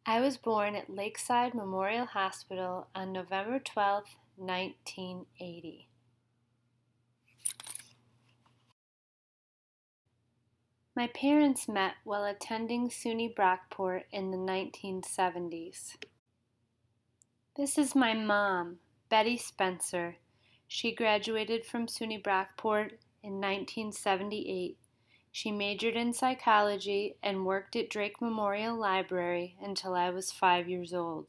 I was born at Lakeside Memorial Hospital on November 12th, 1980. My parents met while attending SUNY Brockport in the 1970s. This is my mom, Betty Spencer. She graduated from SUNY Brockport in 1978. She majored in psychology and worked at Drake Memorial Library until I was 5 years old.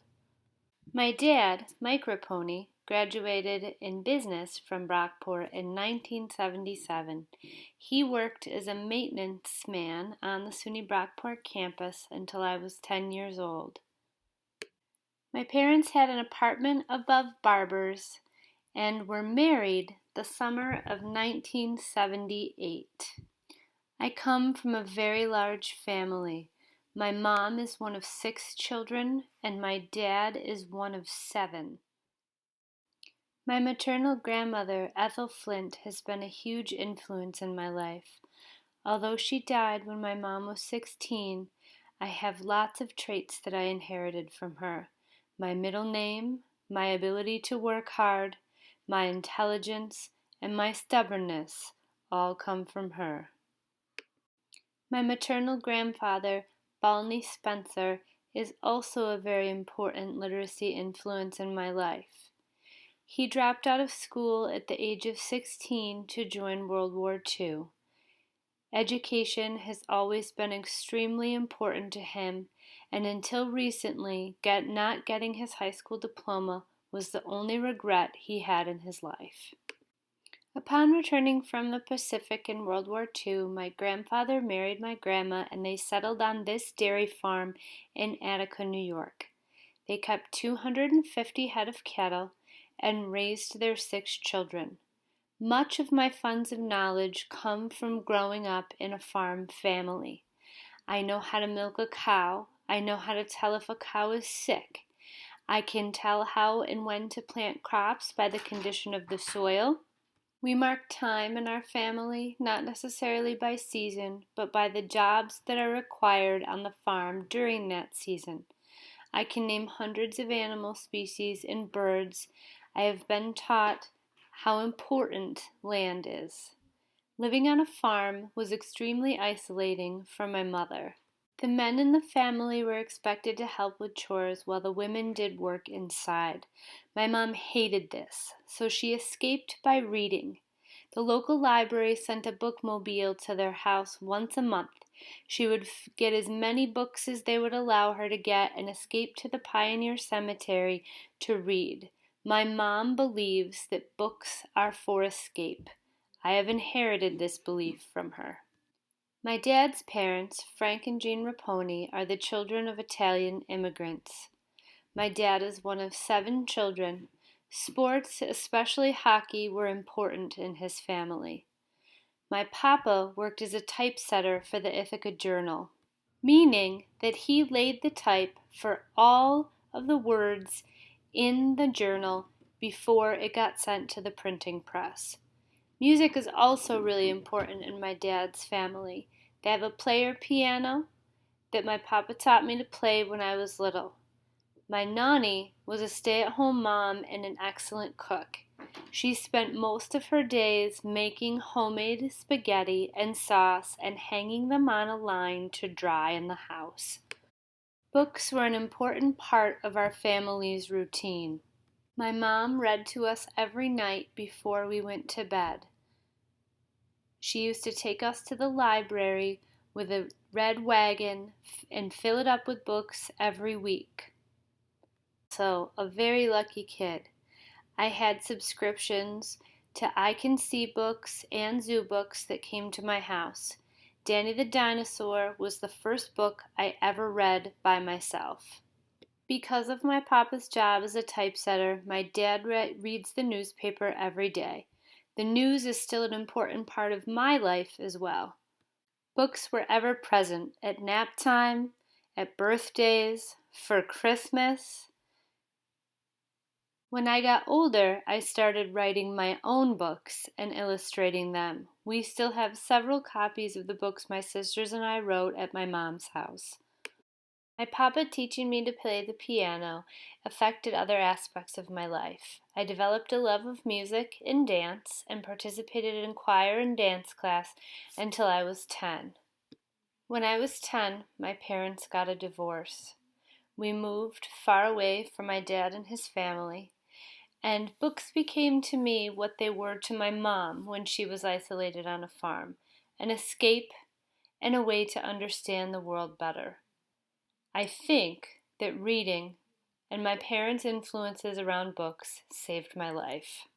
My dad, Mike Raponi, graduated in business from Brockport in 1977. He worked as a maintenance man on the SUNY Brockport campus until I was 10 years old. My parents had an apartment above Barber's and were married the summer of 1978. I come from a very large family. My mom is one of 6 children, and my dad is one of 7. My maternal grandmother, Ethel Flint, has been a huge influence in my life. Although she died when my mom was 16, I have lots of traits that I inherited from her. My middle name, my ability to work hard, my intelligence, and my stubbornness all come from her. My maternal grandfather, Balney Spencer, is also a very important literacy influence in my life. He dropped out of school at the age of 16 to join World War II. Education has always been extremely important to him, and until recently, not getting his high school diploma was the only regret he had in his life. Upon returning from the Pacific in World War II, my grandfather married my grandma and they settled on this dairy farm in Attica, New York. They kept 250 head of cattle and raised their 6 children. Much of my funds of knowledge come from growing up in a farm family. I know how to milk a cow. I know how to tell if a cow is sick. I can tell how and when to plant crops by the condition of the soil. We mark time in our family, not necessarily by season, but by the jobs that are required on the farm during that season. I can name hundreds of animal species and birds. I have been taught how important land is. Living on a farm was extremely isolating for my mother. The men in the family were expected to help with chores while the women did work inside. My mom hated this, so she escaped by reading. The local library sent a bookmobile to their house once a month. She would get as many books as they would allow her to get and escape to the Pioneer Cemetery to read. My mom believes that books are for escape. I have inherited this belief from her. My dad's parents, Frank and Jean Raponi, are the children of Italian immigrants. My dad is one of 7 children. Sports, especially hockey, were important in his family. My papa worked as a typesetter for the Ithaca Journal, meaning that he laid the type for all of the words in the journal before it got sent to the printing press. Music is also really important in my dad's family. They have a player piano that my papa taught me to play when I was little. My nanny was a stay-at-home mom and an excellent cook. She spent most of her days making homemade spaghetti and sauce and hanging them on a line to dry in the house. Books were an important part of our family's routine. My mom read to us every night before we went to bed. She used to take us to the library with a red wagon and fill it up with books every week. So, a very lucky kid. I had subscriptions to I Can See books and Zoo books that came to my house. Danny the Dinosaur was the first book I ever read by myself. Because of my papa's job as a typesetter, my dad reads the newspaper every day. The news is still an important part of my life as well. Books were ever present at nap time, at birthdays, for Christmas. When I got older, I started writing my own books and illustrating them. We still have several copies of the books my sisters and I wrote at my mom's house. My papa teaching me to play the piano affected other aspects of my life. I developed a love of music and dance and participated in choir and dance class until I was 10. When I was 10, my parents got a divorce. We moved far away from my dad and his family, and books became to me what they were to my mom when she was isolated on a farm, an escape and a way to understand the world better. I think that reading and my parents' influences around books saved my life.